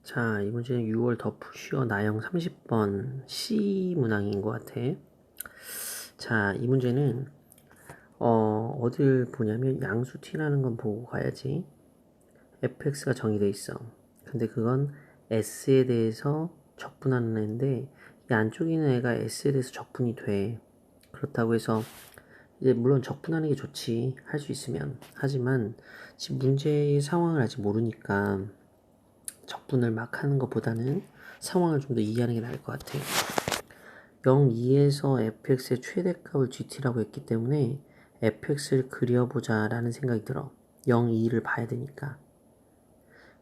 자, 이 문제는 6월 더 푸시어 나형 30번 C 문항인 것 같아. 자, 이 문제는 어딜 보냐면 양수 t라는 건 보고 가야지. fx가 정의돼 있어. 근데 그건 s에 대해서 적분하는 애인데 이 안쪽에 있는 애가 s에 대해서 적분이 돼. 그렇다고 해서 이제 물론 적분하는 게 좋지. 할 수 있으면. 하지만 지금 문제의 상황을 아직 모르니까 적분을 막 하는 것보다는 상황을 좀 더 이해하는 게 나을 것 같아. 0, 2에서 fx의 최대값을 gt라고 했기 때문에 fx를 그려보자 라는 생각이 들어. 0, 2를 봐야 되니까.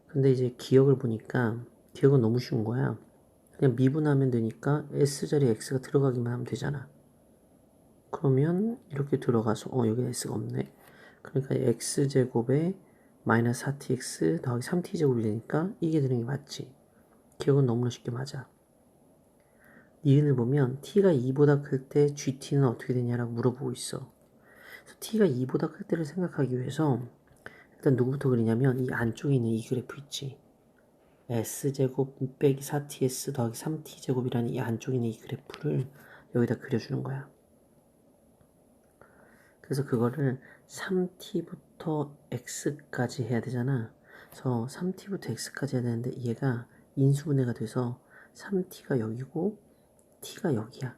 근데 이제 기억을 보니까 기억은 너무 쉬운 거야. 그냥 미분하면 되니까 s자리에 x가 들어가기만 하면 되잖아. 그러면 이렇게 들어가서 여기 s가 없네. 그러니까 x제곱에 마이너스 4tx 더하기 3t제곱이 되니까 이게 되는 게 맞지. 기억은 너무나 쉽게 맞아. 니은을 보면 t가 2보다 클 때 gt는 어떻게 되냐라고 물어보고 있어. 그래서 t가 2보다 클 때를 생각하기 위해서 일단 누구부터 그리냐면 이 안쪽에 있는 이 그래프 있지. s제곱 빼기 4ts 더하기 3t제곱이라는 이 안쪽에 있는 이 그래프를 여기다 그려주는 거야. 그래서 그거를 3t부터 x까지 해야 되잖아. 그래서 3t부터 x까지 해야 되는데 얘가 인수분해가 돼서 3t가 여기고 t가 여기야.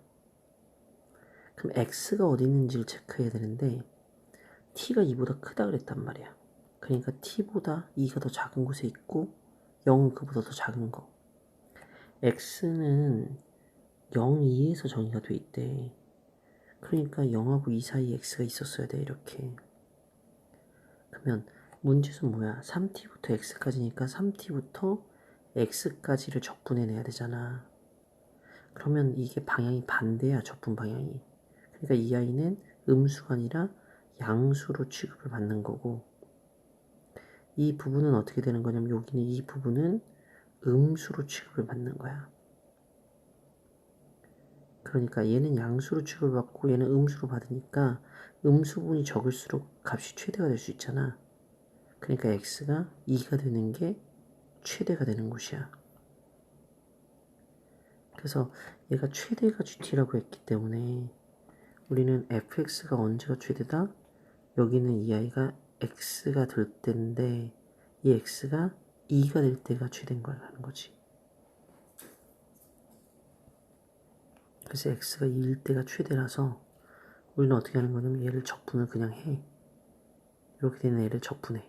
그럼 x가 어디 있는지를 체크해야 되는데 t가 2보다 크다 그랬단 말이야. 그러니까 t보다 2가 더 작은 곳에 있고 0은 그보다 더 작은 거. x는 0, 2에서 정의가 돼 있대. 그러니까 0하고 2 사이에 x가 있었어야 돼 이렇게. 그러면 문제에서 뭐야? 3t부터 x까지니까 3t부터 x까지를 적분해내야 되잖아. 그러면 이게 방향이 반대야, 적분 방향이. 그러니까 이 아이는 음수가 아니라 양수로 취급을 받는 거고, 이 부분은 어떻게 되는 거냐면 여기는 이 부분은 음수로 취급을 받는 거야. 그러니까 얘는 양수로 취급을 받고 얘는 음수로 받으니까 음수분이 적을수록 값이 최대가 될 수 있잖아. 그러니까 x가 2가 되는 게 최대가 되는 곳이야. 그래서 얘가 최대가 gt라고 했기 때문에 우리는 fx가 언제가 최대다? 여기는 이 아이가 x가 될 때인데 이 x가 2가 될 때가 최대인 거라는 거지. 그래서 x가 2일 때가 최대라서 우리는 어떻게 하는 거냐면 얘를 적분을 그냥 해. 이렇게 되는 애를 적분해.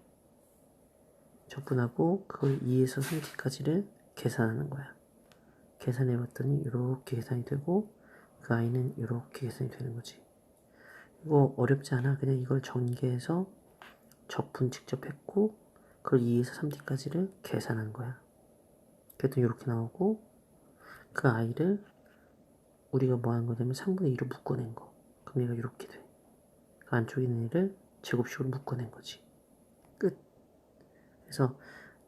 적분하고 그걸 2에서 3t까지를 계산하는 거야. 계산해 봤더니 이렇게 계산이 되고 그 아이는 이렇게 계산이 되는 거지. 이거 어렵지 않아. 그냥 이걸 전개해서 적분 직접 했고 그걸 2에서 3t까지를 계산한 거야. 그랬더니 이렇게 나오고 그 아이를 우리가 뭐 한 거냐면 3분의 2로 묶어낸 거. 그럼 얘가 이렇게 돼. 그 안쪽에 있는 애를 제곱식으로 묶어낸 거지. 끝. 그래서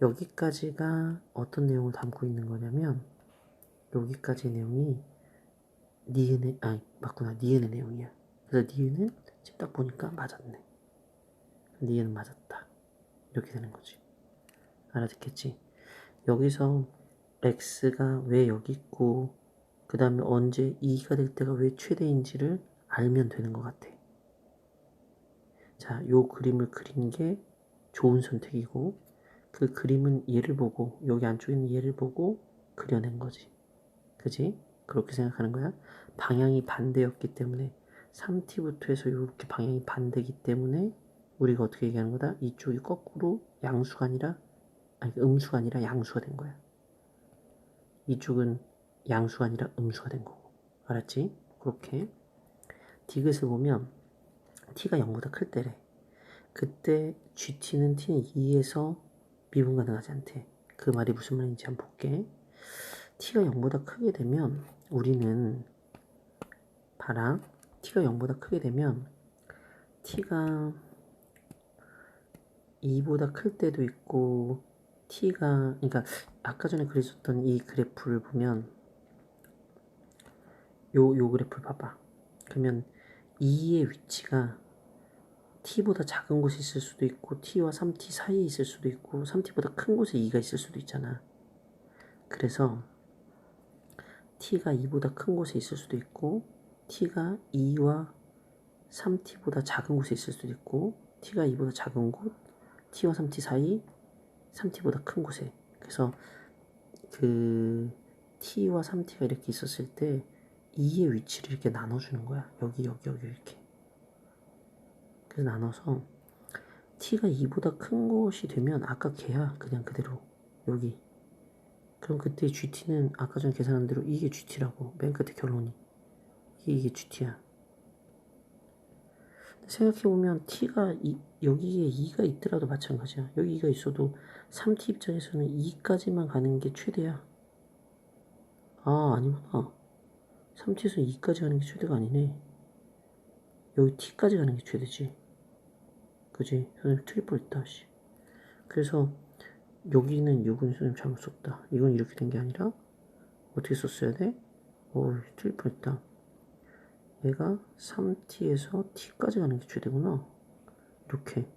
여기까지가 어떤 내용을 담고 있는 거냐면 여기까지 내용이 니은의 맞구나. 니은의 내용이야. 그래서 니은은 지금 딱 보니까 맞았네. 니은은 맞았다. 이렇게 되는 거지. 알아듣겠지? 여기서 x가 왜 여기 있고 그 다음에 언제 2가 될 때가 왜 최대인지를 알면 되는 것 같아. 자, 요 그림을 그린 게 좋은 선택이고 그 그림은 얘를 보고 여기 안쪽에 있는 얘를 보고 그려낸 거지. 그지? 그렇게 생각하는 거야. 방향이 반대였기 때문에 3t부터 해서 이렇게 방향이 반대이기 때문에 우리가 어떻게 얘기하는 거다? 이쪽이 거꾸로 양수가 아니라 음수가 아니라 양수가 된 거야. 이쪽은 양수가 아니라 음수가 된 거고. 알았지? 그렇게 디귿을 보면 t가 0보다 클 때래. 그때 gt는 t는 2에서 미분 가능하지 않대. 그 말이 무슨 말인지 한번 볼게. t가 0보다 크게 되면 우리는 봐라. t가 0보다 크게 되면 t가 2보다 클 때도 있고 t가 그러니까 아까 전에 그렸었던 이 그래프를 보면 요 그래프를 봐봐. 그러면 2의 위치가 t보다 작은 곳에 있을 수도 있고 t와 3t 사이에 있을 수도 있고 3t보다 큰 곳에 2가 있을 수도 있잖아. 그래서 t가 2보다 큰 곳에 있을 수도 있고 t가 2와 3t보다 작은 곳에 있을 수도 있고 t가 2보다 작은 곳, t와 3t 사이, 3t보다 큰 곳에. 그래서 그 t와 3t가 이렇게 있었을 때 2의 위치를 이렇게 나눠주는 거야. 여기 이렇게. 그래서 나눠서 t가 2보다 큰 곳이 되면 아까 걔야. 그냥 그대로 여기. 그럼 그때 GT는 아까 전에 계산한 대로 이게 GT라고. 맨 끝에 결론이 이게 GT야. 생각해보면 t가 여기에 2가 있더라도 마찬가지야. 여기 2가 있어도 3t 입장에서는 2까지만 가는 게 최대야. 아, 아니구나. 3t에서 2까지 가는 게 최대가 아니네. 여기 t까지 가는 게 최대지. 그지? 선생님 틀릴 뻔했다. 씨. 그래서 여기는 6은 선생님 잘못 썼다. 이건 이렇게 된 게 아니라 어떻게 썼어야 돼? 틀릴 뻔했다. 얘가 3t에서 t까지 가는 게 최대구나. 이렇게.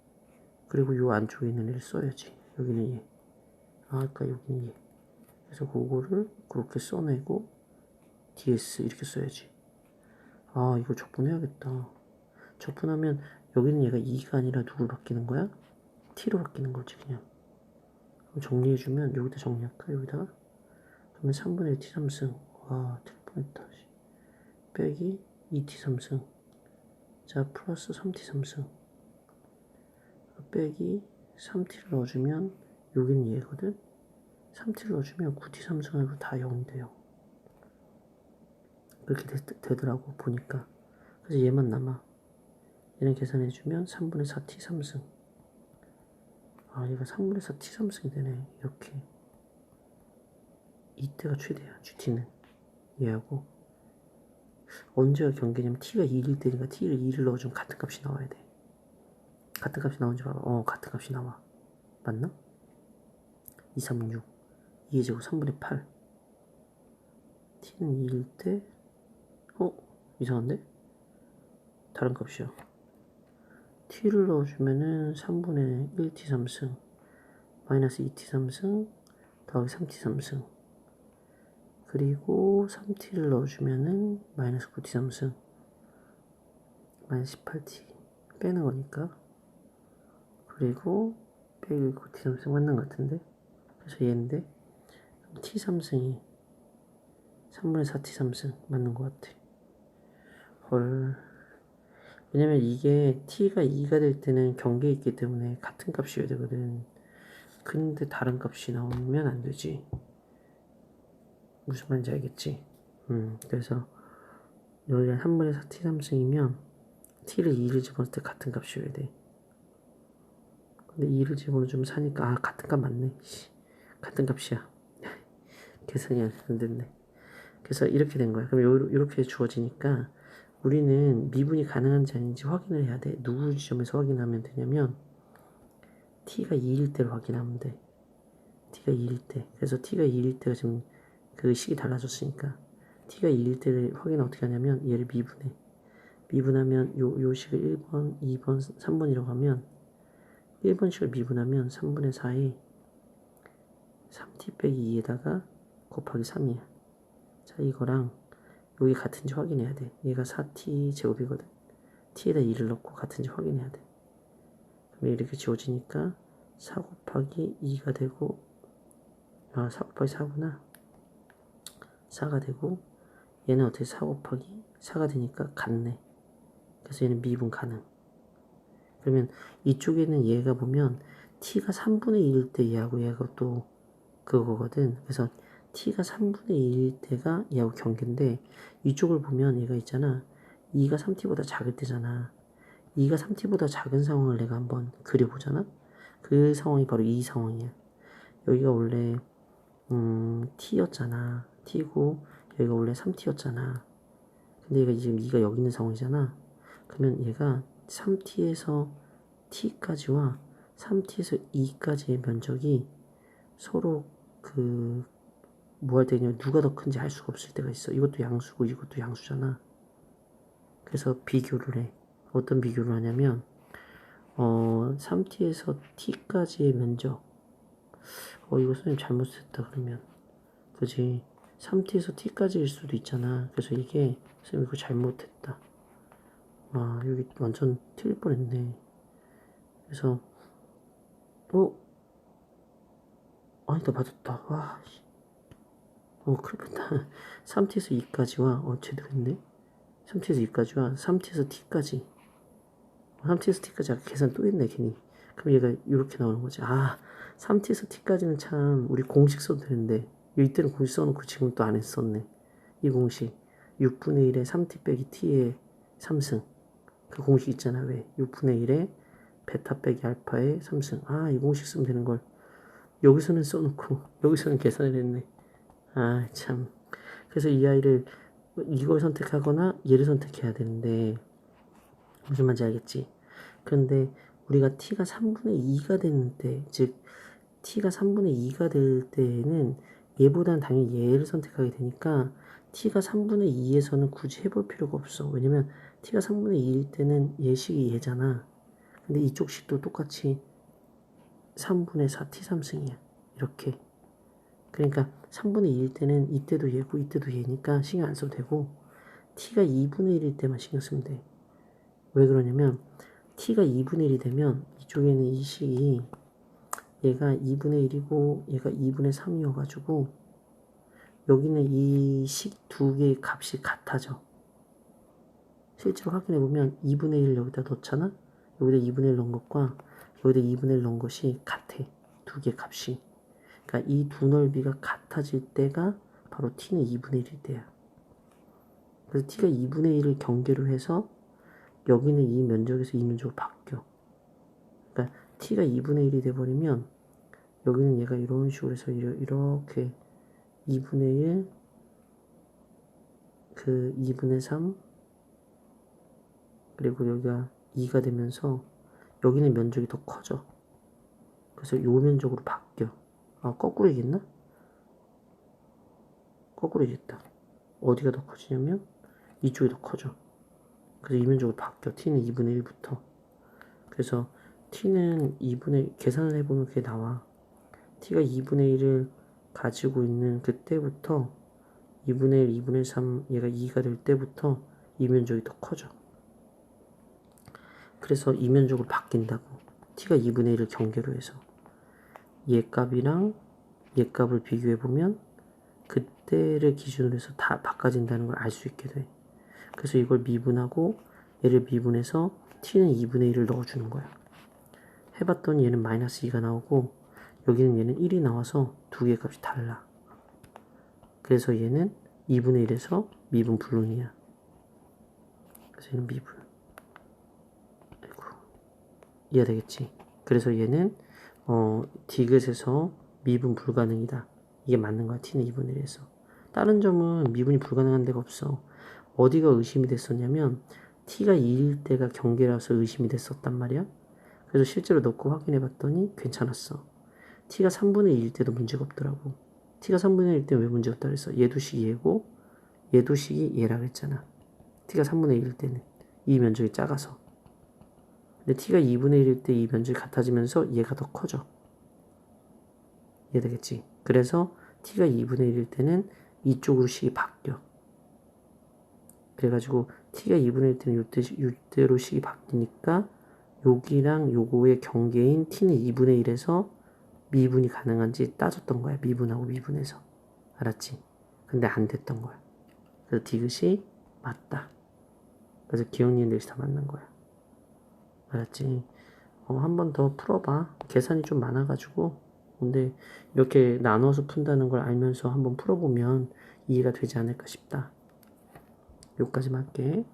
그리고 요 안쪽에 있는 애를 써야지. 여기는 얘. 아까 여기는 얘. 그래서 그거를 그렇게 써내고 ds 이렇게 써야지. 아, 이거 적분해야겠다. 적분하면 여기는 얘가 2가 아니라 누구로 바뀌는 거야? t로 바뀌는 거지 그냥. 그럼 정리해주면 여기다 정리할까? 여기다가 그러면 3분의 1 t 3승. 와, 틀릴 뻔했다. 빼기 2t 3승. 자, 플러스 3t 3승. 빼기 3t를 넣어주면 여기는 얘거든. 3t를 넣어주면 9t 3승하고 다 0이 돼요. 그렇게 되더라고 보니까. 그래서 얘만 남아. 얘는 계산해주면 3분의 4t 3승. 아, 얘가 3분의 4t 3승이 되네. 이렇게. 이때가 최대야. GT는 얘하고 언제가 경계냐면 t가 2일 때니까 t를 2를 넣어주면 같은 값이 나와야 돼. 같은 값이 나오는지 봐봐. 같은 값이 나와. 맞나? 2, 3, 6 2의 제곱 3분의 8 t는 2일 때 이상한데? 다른 값이야. t를 넣어주면은 3분의 1t 3승 마이너스 2t 3승 더하기 3t 3승 그리고 3t를 넣어주면은 마이너스 9t 3승 마이너스 18t 빼는 거니까 그리고 빼기 9t 3승 맞는 것 같은데 그래서 얘인데 t 3승이 3분의 4t 3승 맞는 것 같아. 헐. 왜냐면 이게 t가 2가 될 때는 경계에 있기 때문에 같은 값이어야 되거든. 근데 다른 값이 나오면 안 되지. 무슨 말인지 알겠지? 그래서 여기가 3분의 4t 3승이면 t를 2를 집어넣을 때 같은 값이어야 돼. 근데 2를 집어넣으면 사니까 같은 값 맞네. 같은 값이야. 계산이 안 됐네. 그래서 이렇게 된 거야. 그럼 이렇게 주어지니까 우리는 미분이 가능한지 아닌지 확인을 해야 돼. 누구 지점에서 확인하면 되냐면 t가 2일 때를 확인하면 돼. t가 2일 때. 그래서 t가 2일 때가 지금 그 식이 달라졌으니까 t가 2일 때를 확인 어떻게 하냐면 얘를 미분해. 미분하면 요 식을 1번, 2번, 3번이라고 하면 1번식을 미분하면 3분의 4에 3t 빼기 2에다가 곱하기 3이야. 자, 이거랑 여기 같은지 확인해야 돼. 얘가 4t 제곱이거든. t에다 2를 넣고 같은지 확인해야 돼. 그럼 이렇게 지워지니까 4 곱하기 2가 되고 4 곱하기 4구나. 4가 되고 얘는 어떻게 4 곱하기 4가 되니까 같네. 그래서 얘는 미분 가능. 그러면 이쪽에는 얘가 보면 t가 3분의 1일 때 얘하고 얘가 또 그거거든. 그래서 t가 3분의 1일 때가 얘하고 경계인데 이쪽을 보면 얘가 있잖아. 2가 3t보다 작을 때잖아. 2가 3t보다 작은 상황을 내가 한번 그려보잖아. 그 상황이 바로 이 상황이야. 여기가 원래 t였잖아. t고 여기가 원래 3t였잖아. 근데 얘가 지금 2가 여기 있는 상황이잖아. 그러면 얘가 3t에서 t까지와 3t에서 2까지의 면적이 서로 뭐 할 때냐 누가 더 큰지 알 수가 없을 때가 있어. 이것도 양수고 이것도 양수잖아. 그래서 비교를 해. 어떤 비교를 하냐면 3t에서 t까지의 면적 이거 선생님 잘못했다 그러면 그지? 3t에서 t까지일 수도 있잖아. 그래서 이게 쌤 이거 잘못했다. 와 여기 완전 틀릴 뻔했네. 그래서 아니다 맞았다. 와 큰일 났다. 3t에서 2까지와 제대로 했네. 3t에서 2까지와 3t에서 t까지 3t에서 t까지 아까 계산 또 했네 괜히. 그럼 얘가 이렇게 나오는 거지. 3t에서 t까지는 참 우리 공식 써도 되는데 이때는 공식 써놓고 지금 또 안 했었네. 이 공식 6분의 1에 3t 빼기 t의 3승 그 공식 있잖아. 왜 6분의 1에 베타 빼기 알파의 3승 이 공식 쓰면 되는 걸 여기서는 써놓고 여기서는 계산을 했네. 참. 그래서 이 아이를 이걸 선택하거나 얘를 선택해야 되는데 무슨 말인지 알겠지? 그런데 우리가 t가 3분의 2가 되는 때, 즉 t가 3분의 2가 될 때에는 얘보다는 당연히 얘를 선택하게 되니까 t가 3분의 2에서는 굳이 해볼 필요가 없어. 왜냐면 t가 3분의 2일 때는 얘식이 얘잖아. 근데 이쪽 식도 똑같이 3분의 4 t 3승이야. 이렇게. 그러니까 3분의 2일 때는 이때도 얘고 이때도 얘니까 신경 안 써도 되고 t가 2분의 1일 때만 신경 쓰면 돼. 왜 그러냐면 t가 2분의 1이 되면 이쪽에는 이 식이 얘가 2분의 1이고 얘가 2분의 3이어가지고 여기는 이 식 두 개의 값이 같아져. 실제로 확인해보면 2분의 1 여기다 넣잖아? 여기다 2분의 1 넣은 것과 여기다 2분의 1 넣은 것이 같아. 두 개의 값이. 그러니까 이 두 넓이가 같아질 때가 바로 t는 2분의 1일 때야. 그래서 t가 2분의 1을 경계로 해서 여기는 이 면적에서 이 면적으로 바뀌어. 그러니까 t가 2분의 1이 돼버리면 여기는 얘가 이런 식으로 해서 이렇게 2분의 1, 그 2분의 3, 그리고 여기가 2가 되면서 여기는 면적이 더 커져. 그래서 요 면적으로 바뀌어. 거꾸로 얘기했나? 거꾸로 얘기했다. 어디가 더 커지냐면 이쪽이 더 커져. 그래서 이 면적으로 바뀌어. t는 2분의 1부터. 그래서 t는 2분의 계산을 해보면 그게 나와. t가 2분의 1을 가지고 있는 그때부터 2분의 1, 2분의 3 얘가 2가 될 때부터 이 면적이 더 커져. 그래서 이 면적으로 바뀐다고. t가 2분의 1을 경계로 해서 얘 값이랑 얘 값을 비교해보면 그때를 기준으로 해서 다 바꿔진다는 걸 알 수 있게 돼. 그래서 이걸 미분하고 얘를 미분해서 t는 2분의 1을 넣어주는 거야. 해봤더니 얘는 마이너스 2가 나오고 여기는 얘는 1이 나와서 두 개의 값이 달라. 그래서 얘는 2분의 1에서 미분 불능이야. 그래서 얘는 미분. 아이고. 이해되겠지? 그래서 얘는 디귿에서 미분 불가능이다. 이게 맞는 거야. t는 2분의 1에서. 다른 점은 미분이 불가능한 데가 없어. 어디가 의심이 됐었냐면 t가 2일 때가 경계라서 의심이 됐었단 말이야. 그래서 실제로 넣고 확인해 봤더니 괜찮았어. t가 3분의 2일 때도 문제가 없더라고. t가 3분의 1일 때 왜 문제가 없다 그랬어? 얘도 식이 얘고 얘도 식이 얘라 그랬잖아. t가 3분의 1일 때는 이 면적이 작아서. 근데 t가 2분의 1일 때 이 면적이 같아지면서 얘가 더 커져. 이해되겠지? 그래서 t가 2분의 1일 때는 이쪽으로 식이 바뀌어. 그래가지고 t가 2분의 1일 때는 이대로 식이 바뀌니까 여기랑 요거의 경계인 t는 2분의 1에서 미분이 가능한지 따졌던 거야. 미분하고 미분해서. 알았지? 근데 안 됐던 거야. 그래서 디귿이 맞다. 그래서 기억니은 넷이 다 맞는 거야. 알았지? 한 번 더 풀어봐. 계산이 좀 많아가지고. 근데 이렇게 나눠서 푼다는 걸 알면서 한번 풀어보면 이해가 되지 않을까 싶다. 여기까지만 할게.